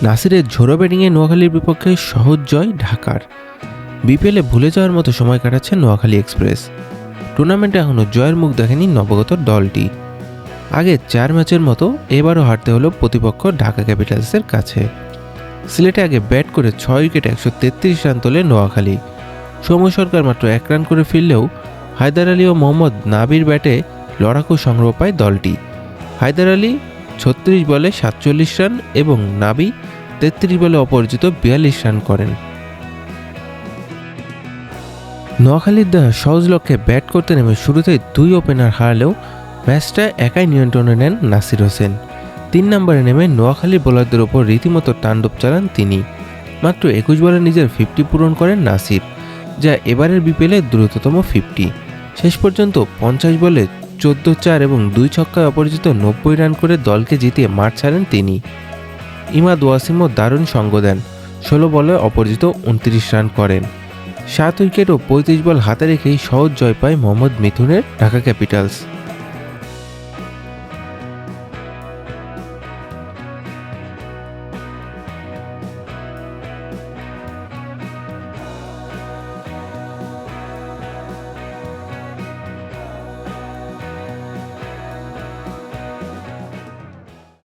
নাসিরের ঝোড়ো ব্যাটিংয়ে নোয়াখালীর বিপক্ষে সহজ জয় ঢাকার। বিপিএলে ভুলে যাওয়ার মতো সময় কাটাচ্ছে নোয়াখালী এক্সপ্রেস। টুর্নামেন্টে এখনও জয়ের মুখ দেখেনি নবগত দলটি। আগে 4 ম্যাচের মতো এবারও হারতে হলো প্রতিপক্ষ ঢাকা ক্যাপিটালসের কাছে। সিলেটে আগে ব্যাট করে 6 উইকেটে 133 রান তোলে নোয়াখালী। সৌম্য সরকার মাত্র 1 রান করে ফিরলেও হায়দার আলী ও মোহাম্মদ নাবির ব্যাটে লড়াকু সংগ্রহ পায় দলটি। হায়দার আলী 36 বলে 47 রান এবং নাবি 33 বলে অপরাজিত 42 রান করেন। নোয়াখালীর দেওয়া সহজ লক্ষ্যে ব্যাট করতে নেমে শুরুতেই 2 ওপেনার হারালেও ম্যাচটা একাই নিয়ন্ত্রণে নেন নাসির হোসেন। 3 নম্বরে নেমে নোয়াখালীর বোলারদের ওপর রীতিমতো তাণ্ডব চালান তিনি। মাত্র 21 বলে নিজের 50 পূরণ করেন নাসির, যা এবারের বিপিএলে দ্রুততম 50। শেষ পর্যন্ত 50 বলে 14-4 এবং 2 ছক্কায় অপরাজিত 90 রান করে দলকে জিতিয়ে মাঠ ছাড়েন তিনি। ইমাদ ওয়াসিমও দারুণ সঙ্গ দেন, 16 বলে অপরাজিত 29 রান করেন। 7 উইকেট ও 35 বল হাতে রেখেই সহজ জয় পায় মোহাম্মদ মিথুনের ঢাকা ক্যাপিটালস।